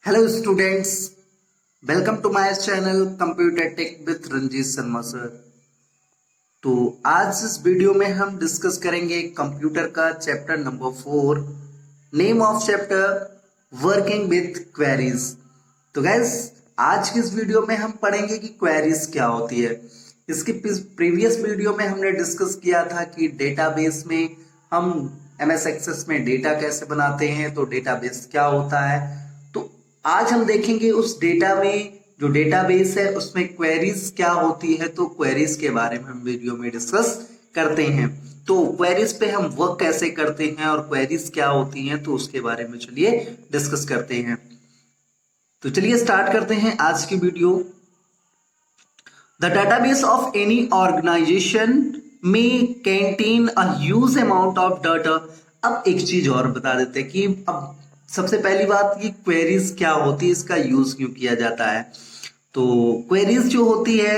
Hello students, welcome to my channel computer tech with Ranjeet Sharma sir. तो आज इस video में हम डिस्कस करेंगे कंप्यूटर का chapter number 4। Name of chapter working with queries. तो गाइस, आज की इस वीडियो में हम पढ़ेंगे कि क्वेरीज क्या होती है। इसकी प्रीवियस वीडियो में हमने डिस्कस किया था कि डेटाबेस में हम एमएस एक्सेस में डेटा कैसे बनाते हैं, तो डेटाबेस क्या होता है। तो आज हम देखेंगे उस डेटा में जो डेटाबेस है उसमें क्वेरीज क्या होती है। तो क्वेरीज के बारे में हम वीडियो में डिस्कस करते हैं। तो क्वेरीज पे हम वर्क कैसे करते हैं और क्वेरीज क्या होती हैं, तो उसके बारे में चलिए डिस्कस करते हैं। तो चलिए स्टार्ट करते हैं आज की video. The database of any organization में contain a huge amount of data. अब एक चीज और बता देते हैं कि अब सबसे पहली बात कि क्वेरीज क्या होती है, इसका यूज क्यों किया जाता है। तो क्वेरीज जो होती है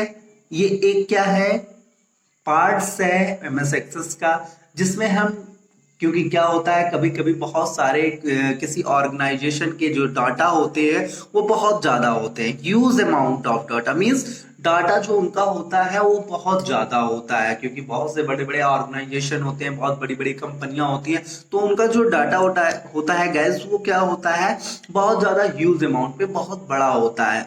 ये एक क्या है, पार्ट्स है एमएस एक्सेस का, जिसमें हम, क्योंकि क्या होता है कभी कभी बहुत सारे किसी ऑर्गेनाइजेशन के जो डाटा होते हैं वो बहुत ज्यादा होते हैं। Huge amount of data means data जो उनका होता है वो बहुत ज्यादा होता है, क्योंकि बहुत से बड़े बड़े ऑर्गेनाइजेशन होते हैं, बहुत बड़ी बड़ी कंपनियां होती हैं, तो उनका जो डाटा होता है गैस, वो क्या होता है बहुत ज्यादा ह्यूज अमाउंट पे बहुत बड़ा होता है।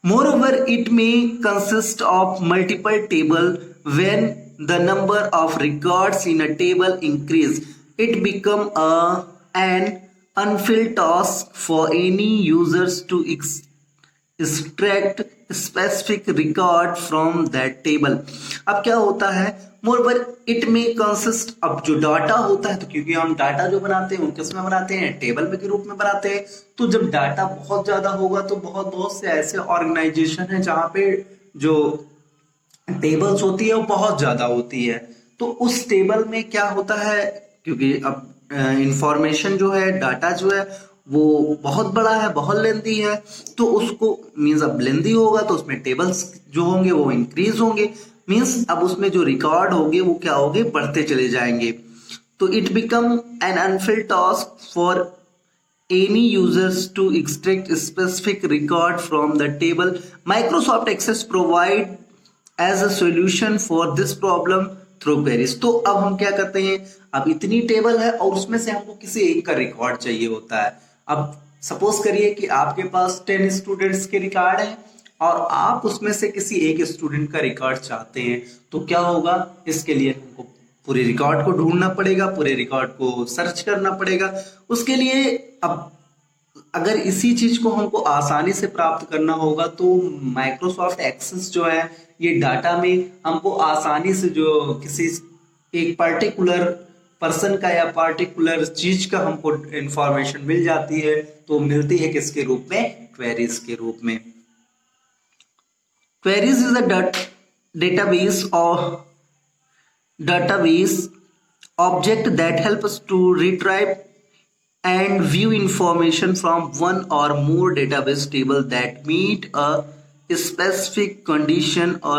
Moreover, it may consist of multiple table. When the number of records in a table increase, it become an unfilled task for any users to extract specific record from that table. अब क्या होता है, मोरवर it में consist, अब जो data होता है, तो क्योंकि हम डाटा जो बनाते हैं वो किस में बनाते हैं, टेबल में के रूप में बनाते हैं। तो जब डाटा बहुत ज्यादा होगा तो बहुत बहुत से ऐसे ऑर्गेनाइजेशन है जहां पे जो टेबल्स होती है वो बहुत ज्यादा होती है। तो उस टेबल में क्या होता है, क्योंकि अब इंफॉर्मेशन जो है, डाटा जो है वो बहुत बड़ा है, बहुत लेंदी है, तो उसको मीन्स अब लेंदी होगा तो उसमें टेबल्स जो होंगे वो इंक्रीज होंगे, मीन्स अब उसमें जो रिकॉर्ड होंगे वो क्या होंगे, बढ़ते चले जाएंगे। तो it become an Anfield task for any users to extract specific record from the table. Microsoft Access provide as a solution for this problem through queries. तो अब हम क्या करते हैं, अब इतनी टेबल है और उसमें से हमको किसी एक का रिकॉर्ड चाहिए होता है। अब सपोज करिए कि आपके पास 10 स्टूडेंट्स के रिकॉर्ड हैं और आप उसमें से किसी एक स्टूडेंट का रिकॉर्ड चाहते हैं, तो क्या होगा, इसके लिए हमको पूरे रिकॉर्ड को ढूंढना पड़ेगा, पूरे रिकॉर्ड को सर्च करना पड़ेगा। उसके लिए अब अगर इसी चीज को हमको आसानी से प्राप्त करना होगा तो माइक्रोसॉफ्ट एक्सेस जो है ये डाटा में हमको आसानी से जो किसी एक पर्टिकुलर पर्सन का या पर्टिकुलर चीज का हमको इंफॉर्मेशन मिल जाती है, तो मिलती है किसके रूप में, क्वेरीज के रूप में। Queries is a database object that helps us to retrieve and view information from one or more database table that meet a specific condition or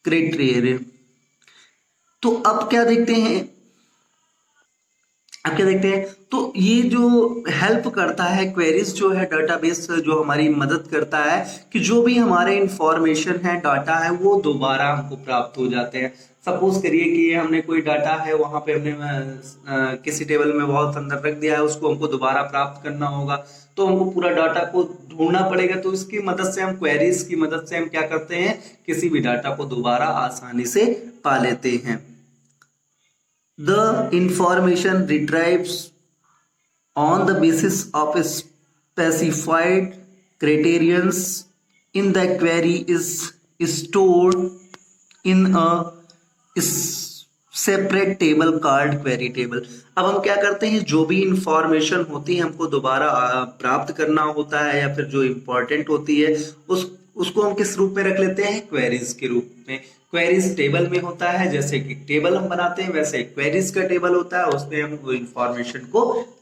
criteria। तो अब क्या देखते हैं, तो ये जो हेल्प करता है, क्वेरीज जो है डेटाबेस जो हमारी मदद करता है कि जो भी हमारे इंफॉर्मेशन है, डाटा है, वो दोबारा हमको प्राप्त हो जाते हैं। सपोज करिए कि हमने कोई डाटा है, वहां पे हमने किसी टेबल में बहुत अंदर रख दिया है, उसको हमको दोबारा प्राप्त करना होगा, तो हमको पूरा डाटा को ढूंढना पड़ेगा। तो इसकी मदद से हम, क्वेरीज की मदद से हम क्या करते हैं, किसी भी डाटा को दोबारा आसानी से पा लेते हैं। The information retrieves on the basis of specified criterions in the query is stored in a separate table called query table। अब हम क्या करते हैं, जो भी इंफॉर्मेशन होती है हमको दोबारा प्राप्त करना होता है या फिर जो इंपॉर्टेंट होती है उसको हम किस रूप में रख लेते हैं, क्वेरीज के रूप में। क्वेरीज टेबल में होता है, जैसे कि टेबल हम बनाते हैं वैसे क्वेरीज का टेबल होता है, उसमें हम वो इंफॉर्मेशन को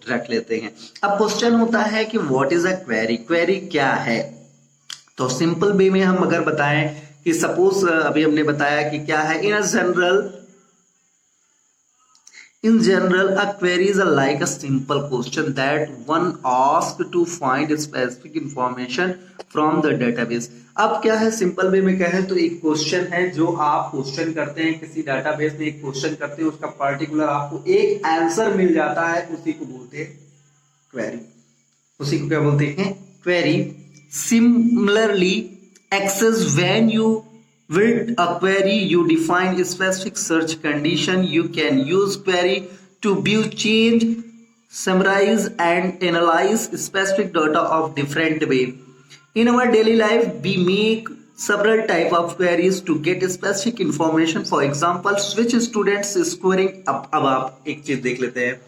रख लेते हैं। अब क्वेश्चन होता है कि what is a query, query क्या है। तो सिंपल वे में हम अगर बताएं कि सपोज अभी हमने बताया कि क्या है, इन In general, a query is like a simple question that one asks to find specific information from the database. अब क्या है, सिंपल वे में कहें तो एक क्वेश्चन है जो आप क्वेश्चन करते हैं किसी डाटाबेस में, एक क्वेश्चन करते हैं, उसका पर्टिकुलर आपको एक आंसर मिल जाता है, उसी को बोलते हैं क्वेरी। उसी को क्या बोलते हैं, query. Similarly, access when you build a query, you define a specific search condition. You can use query to view, change, summarize and analyze specific data of different way. In our daily life, we make several type of queries to get specific information. For example, switch students scoring up। अब आप एक चीज देख लेते हैं,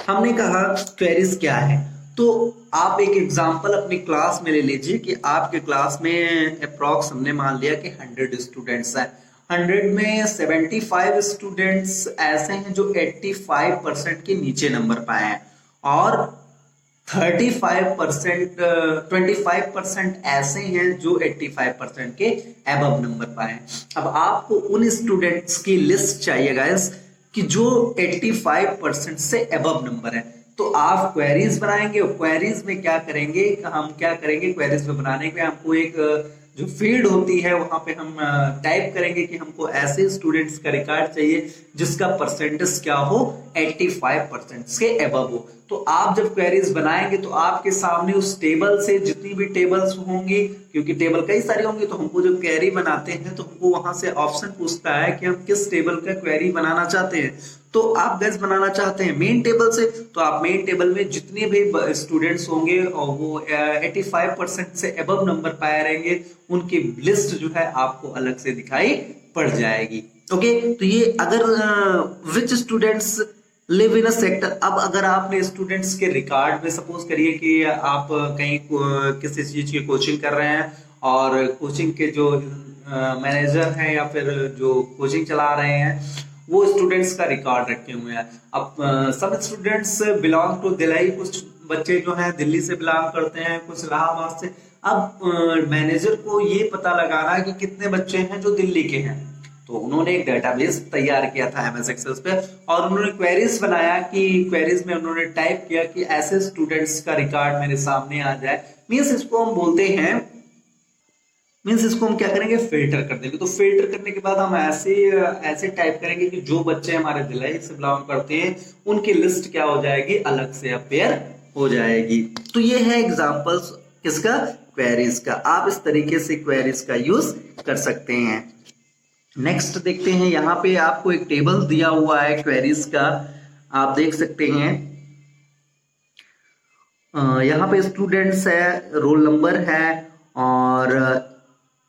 हमने कहा queries क्या है, तो आप एक एग्जांपल अपनी क्लास में ले लीजिए कि आपके क्लास में अप्रॉक्स हमने मान लिया कि 100 स्टूडेंट्स हैं। 100 में 75 स्टूडेंट्स ऐसे हैं जो 85% के नीचे नंबर पाए हैं और 25% ऐसे हैं जो 85% के अबव नंबर पाए हैं। अब आपको उन स्टूडेंट्स की लिस्ट चाहिए गाइस कि जो 85% से अबव नंबर है, तो आप क्वेरीज बनाएंगे। क्वेरीज में क्या करेंगे, हम क्या करेंगे, क्वेरीज में बनाने के हमको एक जो फील्ड होती है वहां पे हम टाइप करेंगे कि हमको ऐसे स्टूडेंट्स का रिकॉर्ड चाहिए जिसका परसेंटेज क्या हो, 85% से अबव हो। तो आप जब क्वेरीज बनाएंगे तो आपके सामने उस टेबल से जितनी भी टेबल्स होंगी, क्योंकि टेबल कई सारी होंगी, तो हमको जब क्वेरी बनाते हैं तो हमको वहां से ऑप्शन पूछता है कि हम किस टेबल का क्वेरी बनाना चाहते हैं। तो आप गैस बनाना चाहते हैं मेन टेबल से, तो आप मेन टेबल में जितने भी स्टूडेंट्स होंगे और वो 85% से अबव नंबर पाए रहेंगे, उनकी लिस्ट जो है आपको अलग से दिखाई पड़ जाएगी। ओके, तो ये अगर which students live in a sector. अब अगर आपने स्टूडेंट्स के रिकॉर्ड में सपोज करिए कि आप कहीं किसी चीज की कोचिंग कर रहे हैं और कोचिंग के जो मैनेजर हैं या फिर जो कोचिंग चला रहे हैं वो स्टूडेंट्स का रिकॉर्ड रखे हुए हैं। अब सब स्टूडेंट्स बिलोंग टू दिल्ली, कुछ बच्चे जो हैं दिल्ली से बिलोंग करते हैं, कुछ इलाहाबाद से। अब मैनेजर को ये पता लगाना कि कितने बच्चे हैं जो दिल्ली के हैं, तो उन्होंने एक डेटाबेस तैयार किया था एमएस एक्सेल पे और उन्होंने क्वेरीज बनाया कि क्वेरीज में उन्होंने टाइप किया कि ऐसे स्टूडेंट्स का रिकॉर्ड मेरे सामने आ जाए। मींस इसको हम बोलते हैं, मींस इसको हम क्या करेंगे, फिल्टर कर देंगे। तो फिल्टर करने के बाद हम ऐसे टाइप करेंगे कि जो बच्चे हमारे दिल्ली से बिलोंग करते हैं उनकी लिस्ट क्या हो जाएगी, अलग से अपेयर हो जाएगी। तो ये है एग्जांपल्स किसका, क्वेरीज का। आप इस तरीके से क्वेरीज का यूज कर सकते हैं। नेक्स्ट देखते हैं, यहाँ पे आपको एक टेबल दिया हुआ है क्वेरीज का, आप देख सकते हैं। यहाँ पे स्टूडेंट्स है, रोल नंबर है और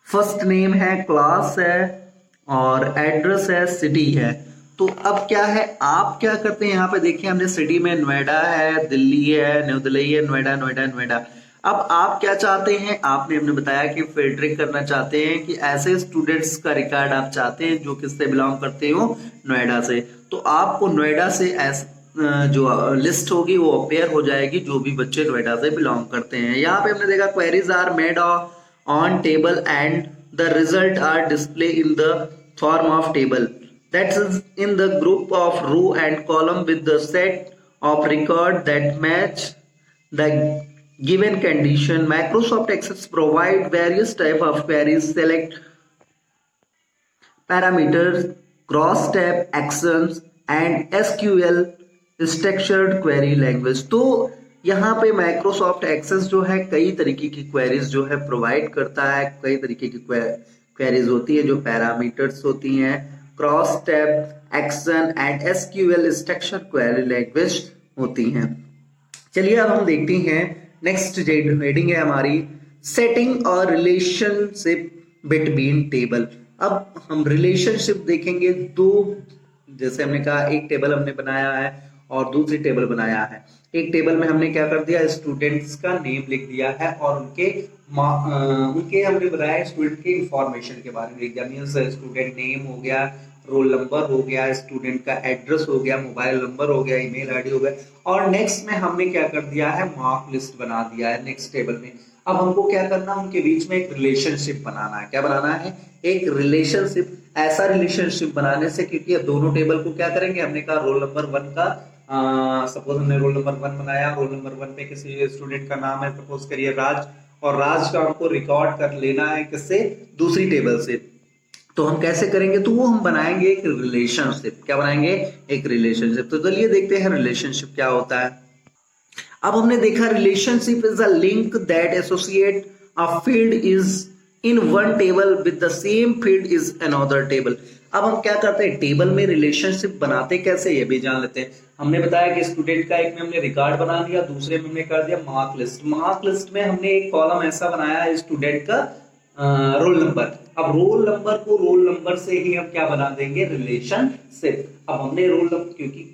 फर्स्ट नेम है, क्लास है और एड्रेस है, सिटी है। तो अब क्या है, आप क्या करते हैं, यहाँ पे देखिए हमने सिटी में नोएडा है, दिल्ली है, न्यू दिल्ली है, नोएडा नोएडा नोएडा। अब आप क्या चाहते हैं, आपने हमने बताया कि फिल्टरिंग करना चाहते हैं कि ऐसे स्टूडेंट्स का रिकॉर्ड आप चाहते हैं जो किससे बिलोंग करते हो, नोएडा से। तो आपको नोएडा से जो लिस्ट होगी वो अपेयर हो जाएगी जो भी बच्चे नोएडा से बिलोंग करते हैं। यहाँ पे हमने देखा queries are made on table and the result are displayed in the form of table, that is in the group of row and column with the set of record that match the given condition. Microsoft Access provide various type of queries, select parameters, cross tab actions and SQL structured query language। तो यहाँ पे Microsoft access जो है कई तरीके की queries जो है प्रोवाइड करता है। कई तरीके की क्वेरीज होती है जो पैरामीटर्स होती हैं, cross tab action and SQL structure query language होती हैं। चलिए अब हम देखते हैं नेक्स्ट हेडिंग है हमारी, सेटिंग और रिलेशनशिप बिटवीन टेबल। अब हम रिलेशनशिप देखेंगे, दो जैसे हमने कहा एक टेबल हमने बनाया है और दूसरी टेबल बनाया है। एक टेबल में हमने क्या कर दिया, स्टूडेंट्स का नेम लिख दिया है और उनके हमने बताया स्टूडेंट के इंफॉर्मेशन के बारे में लिख दिया। मींस स्टूडेंट नेम हो गया रोल नंबर हो गया, स्टूडेंट का एड्रेस हो गया, मोबाइल नंबर हो गया, ईमेल आईडी हो गया, और नेक्स्ट में हमने क्या कर दिया है, मार्क लिस्ट बना दिया है नेक्स्ट टेबल में। अब हमको क्या करना है, उनके बीच में एक रिलेशनशिप बनाना है। क्या बनाना है, एक रिलेशनशिप। ऐसा रिलेशनशिप बनाने से, क्योंकि अब दोनों टेबल को क्या करेंगे, हमने कहा रोल नंबर 1 का, सपोज हमने रोल नंबर 1 बनाया, रोल नंबर 1 पे किसी स्टूडेंट का नाम है, सपोज करिए राज, और राज का हमको रिकॉर्ड कर लेना है किससे, दूसरी टेबल से। तो हम कैसे करेंगे, तो वो हम बनाएंगे एक रिलेशनशिप। क्या बनाएंगे, एक रिलेशनशिप। तो चलिए देखते हैं रिलेशनशिप क्या होता है। अब हमने देखा relationship is a link that associate a field is in one table with the same field is another table. अब हम क्या करते हैं, टेबल में रिलेशनशिप बनाते कैसे, ये भी जान लेते हैं। हमने बताया कि स्टूडेंट का एक में हमने रिकॉर्ड बना दिया, दूसरे में हमने कर दिया मार्क लिस्ट। मार्क लिस्ट में हमने एक कॉलम ऐसा बनाया स्टूडेंट का रोल नंबर। अब रोल नंबर को रोल नंबर से ही हम क्या बना देंगे, रिलेशनशिप। अब हमने रोल नंबर, क्योंकि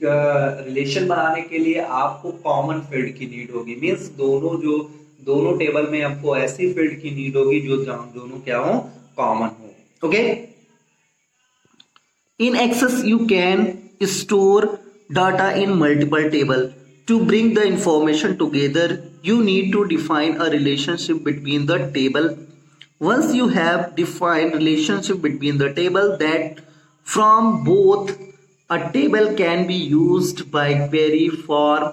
रिलेशन बनाने के लिए आपको कॉमन फील्ड की नीड होगी, मींस दोनों टेबल में आपको ऐसी फील्ड की नीड होगी जो दोनों क्या हो, कॉमन हो। Okay, in Access you can store data in multiple table. To bring the information together, you need to define a relationship between the table. Once you have defined relationship between the table, that from both a table can be used by query, form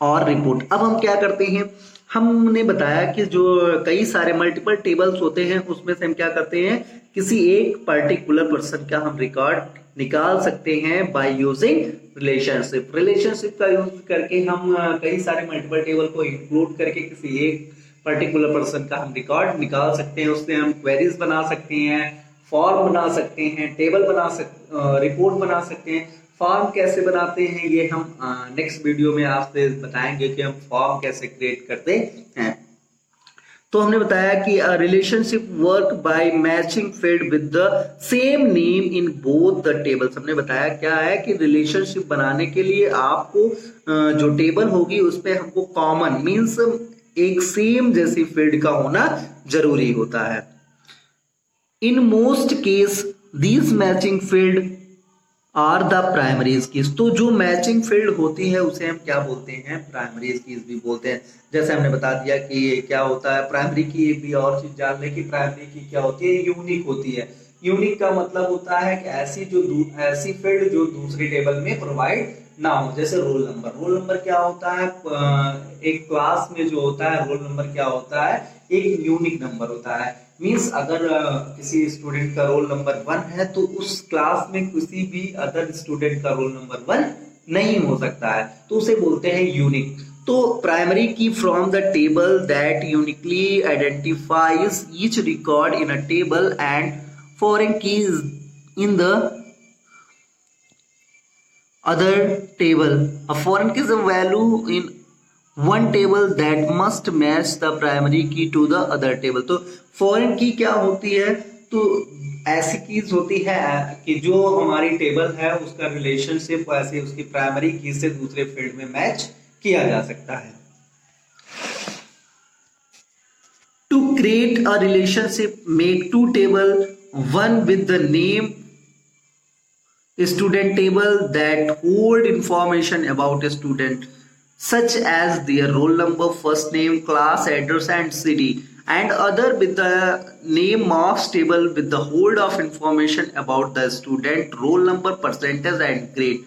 और report. अब हम क्या करते हैं, हमने बताया कि जो कई सारे मल्टीपल टेबल्स होते हैं उसमें से हम क्या करते हैं, किसी एक पर्टिकुलर पर्सन का हम रिकॉर्ड निकाल सकते हैं बाय यूजिंग रिलेशनशिप। रिलेशनशिप का यूज करके हम कई सारे मल्टीपल टेबल को इंक्लूड करके किसी एक पर्टिकुलर पर्सन का हम रिकॉर्ड निकाल सकते हैं। उससे हम क्वेरीज बना सकते हैं, फॉर्म बना सकते हैं, टेबल बना सकते, रिपोर्ट बना सकते हैं। फॉर्म कैसे बनाते हैं ये हम नेक्स्ट वीडियो में आपसे बताएंगे कि हम फॉर्म कैसे क्रिएट करते हैं। तो हमने बताया कि relationship work by matching field with the same name in both the tables. हमने बताया क्या है कि रिलेशनशिप बनाने के लिए आपको जो टेबल होगी उस पे हमको कॉमन मींस एक सेम जैसी फील्ड का होना जरूरी होता है। In most case these matching field are the primaries keys. तो जो मैचिंग फील्ड होती है उसे हम क्या बोलते हैं, प्राइमरीज कीज भी बोलते हैं। जैसे हमने बता दिया कि क्या होता है प्राइमरी की, एक भी और चीज जान ले कि प्राइमरी की क्या होती है, यूनिक होती है। यूनिक का मतलब होता है कि ऐसी फील्ड जो दूसरी टेबल में प्रोवाइड ना हो। जैसे रोल नंबर, रोल नंबर क्या होता है, एक क्लास में जो होता है रोल नंबर क्या होता है, एक यूनिक नंबर होता है। मींस अगर किसी स्टूडेंट का रोल नंबर 1 है तो उस क्लास में किसी भी अदर स्टूडेंट का रोल नंबर 1 नहीं हो सकता है, तो उसे बोलते हैं यूनिक। तो प्राइमरी की from the table that uniquely identifies each record in a table and foreign keys in the other table. A foreign key is a value in one table that must match the primary key to the other table. तो foreign की क्या होती है, तो ऐसी keys होती है कि जो हमारी टेबल है उसका रिलेशनशिप ऐसे उसकी प्राइमरी की से दूसरे फील्ड में मैच किया जा सकता है। To create a relationship, make two table, one with the name student table that hold information about a student such as their roll number, first name, class, address and city, and other with the name marks table with the hold of information about the student, roll number, percentage and grade.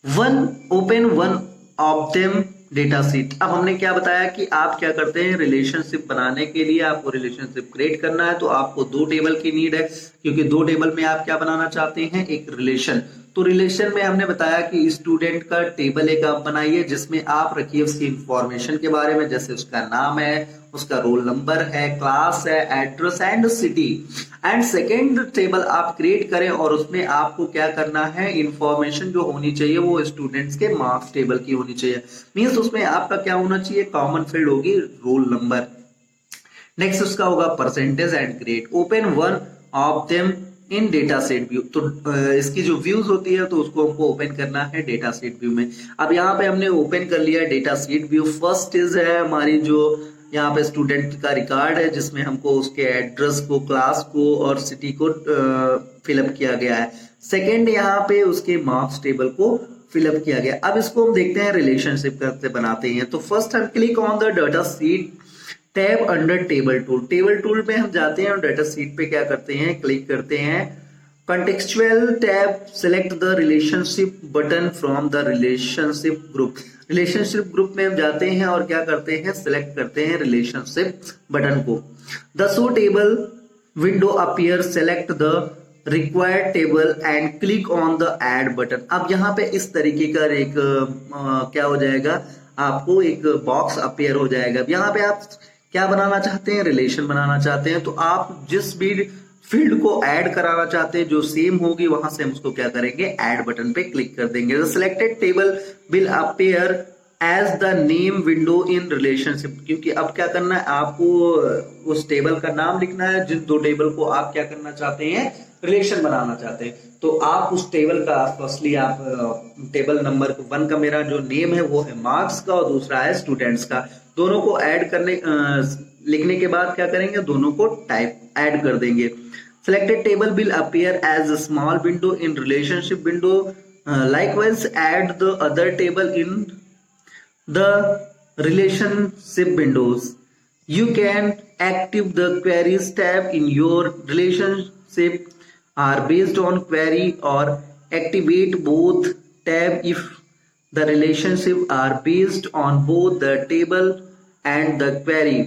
One open one of them data seat. अब हमने क्या बताया कि आप क्या करते हैं, relationship बनाने के लिए आपको रिलेशनशिप क्रिएट करना है तो आपको दो टेबल की नीड है, क्योंकि दो टेबल में आप क्या बनाना चाहते हैं, एक रिलेशन। तो रिलेशन में हमने बताया कि स्टूडेंट का टेबल एक आप बनाइए जिसमें आप रखिए उसकी इंफॉर्मेशन के बारे में, जैसे उसका नाम है, उसका रोल नंबर है, क्लास है, address and city. And second table आप क्रिएट करें और उसमें आपको क्या करना है, इंफॉर्मेशन जो होनी चाहिए वो स्टूडेंट्स के मार्क्स टेबल की होनी चाहिए। मींस उसमें आपका क्या होना चाहिए, कॉमन फील्ड होगी रोल नंबर। नेक्स्ट उसका होगा percentage and grade. Open one of them in data set view. तो इसकी जो व्यूज होती है तो उसको हमको ओपन करना है डेटा सेट व्यू में। अब यहाँ पे हमने ओपन कर लिया data set view. First is है हमारी जो यहाँ पे स्टूडेंट का रिकॉर्ड है जिसमें हमको उसके एड्रेस को, क्लास को और सिटी को फिलअप किया गया है। सेकेंड यहाँ पे उसके मार्क्स टेबल को फिलअप किया गया। अब इसको हम देखते हैं रिलेशनशिप कैसे बनाते हैं। तो फर्स्ट हम click on the data sheet tab under table tool. Table tool पे हम जाते हैं और डाटा शीट पे क्या करते हैं, क्लिक करते हैं। Contextual tab select the relationship button from the relationship group. Relationship group में हम जाते हैं और क्या करते हैं, सिलेक्ट करते हैं रिलेशनशिप बटन को। The show table window appear, select the required table and click on the add button. अब यहाँ पे इस तरीके का एक क्या हो जाएगा, आपको एक बॉक्स अपीयर हो जाएगा। यहाँ पे आप क्या बनाना चाहते हैं, रिलेशन बनाना चाहते हैं। तो आप जिस भी फील्ड को ऐड कराना चाहते हैं जो सेम होगी, वहां से हम उसको क्या करेंगे, ऐड बटन पे क्लिक कर देंगे। Selected table will appear as the name window in relationship. क्योंकि अब क्या करना है, आपको उस टेबल का नाम लिखना है जिन दो टेबल को आप क्या करना चाहते हैं, रिलेशन बनाना चाहते हैं। तो आप उस टेबल का फर्स्टली आप टेबल नंबर 1 का मेरा जो नेम है वो है मार्क्स का और दूसरा है स्टूडेंट्स का। दोनों को ऐड करने लिखने के बाद क्या करेंगे, दोनों को टाइप ऐड कर देंगे। Selected table will appear as a small window in relationship window. Likewise, add the other table in the relationship windows. You can active the queries tab in your relationship are based on query, or activate both tab if the relationship are based on both the table and the query.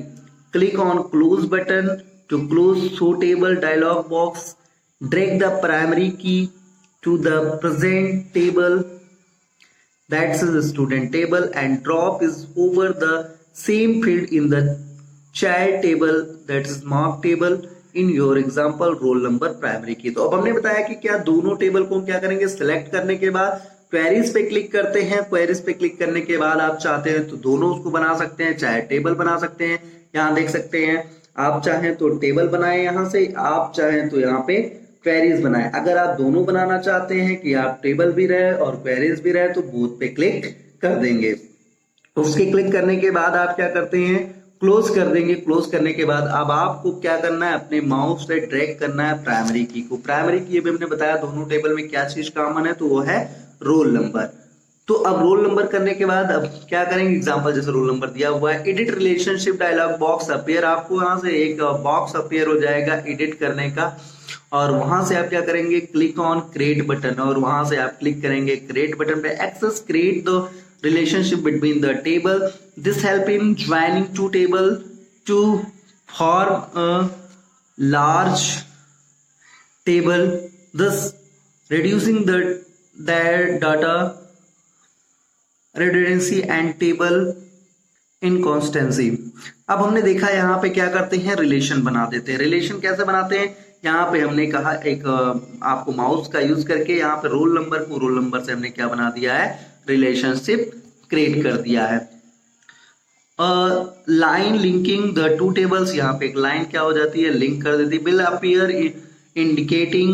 Click on close button to close show table dialog box. Drag the primary key to the present table, that's the student table, and drop is over the same field in the child table, that is mark table in your example roll number primary key। तो अब हमने बताया कि क्या दोनों table को हम क्या करेंगे, सिलेक्ट करने के बाद क्वेरीज पे क्लिक करते हैं। क्वेरीज पे क्लिक करने के बाद आप चाहते हैं तो दोनों उसको बना सकते हैं, चाहे टेबल बना सकते हैं। यहाँ देख सकते हैं, आप चाहें तो टेबल बनाए यहाँ से, आप चाहें तो यहाँ पे क्वेरीज बनाए। अगर आप दोनों बनाना चाहते हैं कि आप टेबल भी रहे और क्वेरीज भी रहे, तो बोथ पे क्लिक कर देंगे। उसके क्लिक करने के बाद आप क्या करते हैं, क्लोज कर देंगे। क्लोज करने के बाद अब आपको क्या करना है, अपने माउस से ड्रैग करना है प्राइमरी की को। प्राइमरी की अभी हमने बताया दोनों टेबल में क्या चीज कॉमन है, तो वो है रोल नंबर। तो अब रोल नंबर करने के बाद अब क्या करेंगे, एग्जांपल जैसे रोल नंबर दिया हुआ है, edit relationship dialog box appear. आपको यहाँ से एक बॉक्स अपीयर हो जाएगा एडिट करने का, और वहां से आप क्या करेंगे, क्लिक ऑन क्रिएट बटन, और वहां से आप क्लिक करेंगे क्रिएट बटन पे। Access create the relationship between the table, this help in joining two table to form a large table, thus reducing their data redundancy and table inconsistency। अब हमने देखा यहाँ पे क्या करते हैं, रिलेशन बना देते हैं। रिलेशन कैसे बनाते हैं, यहाँ पे हमने कहा एक आपको माउस का यूज करके यहाँ पे रोल नंबर को रोल नंबर से हमने क्या बना दिया है, रिलेशनशिप क्रिएट कर दिया है। Line linking the two tables, यहाँ पे एक लाइन क्या हो जाती है, लिंक कर देती है। Will appear indicating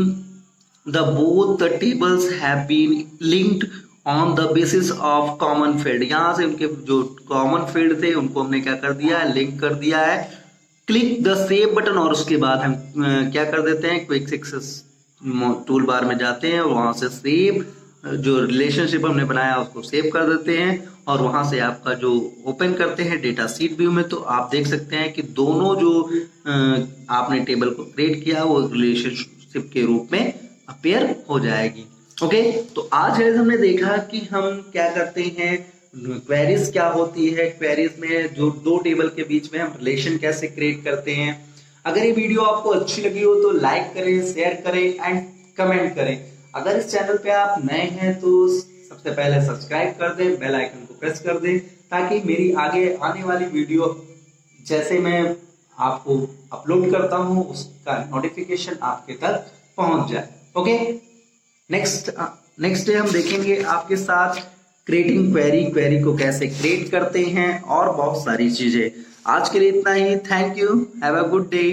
the both the tables have been linked on the basis of common field. यहाँ से उनके जो कॉमन फील्ड थे उनको हमने क्या कर दिया है, लिंक कर दिया है। क्लिक द सेव बटन, और उसके बाद हम क्या कर देते हैं, क्विक सक्सेस टूल बार में जाते हैं और वहां से सेव जो रिलेशनशिप हमने बनाया उसको सेव कर देते हैं, और वहां से आपका जो ओपन करते हैं डेटा शीट व्यू में, तो आप देख सकते हैं कि दोनों जो आपने टेबल को क्रिएट किया वो रिलेशनशिप के रूप में अपीयर हो जाएगी। ओके, तो आज हमने देखा कि हम क्या करते हैं, क्वेरीज क्या होती है, क्वेरीज में जो दो टेबल के बीच में हम रिलेशन कैसे क्रिएट करते हैं। अगर ये वीडियो आपको अच्छी लगी हो तो लाइक करें, शेयर करें एंड कमेंट करें। अगर इस चैनल पे आप नए हैं तो सबसे पहले सब्सक्राइब कर दें, बेल आइकन को प्रेस कर दें, ताकि मेरी आगे आने वाली वीडियो जैसे मैं आपको अपलोड करता हूं उसका नोटिफिकेशन आपके तक पहुंच जाए। ओके, नेक्स्ट डे हम देखेंगे आपके साथ क्रिएटिंग क्वेरी को कैसे क्रिएट करते हैं और बहुत सारी चीजें। आज के लिए इतना ही। Thank you, have a good day.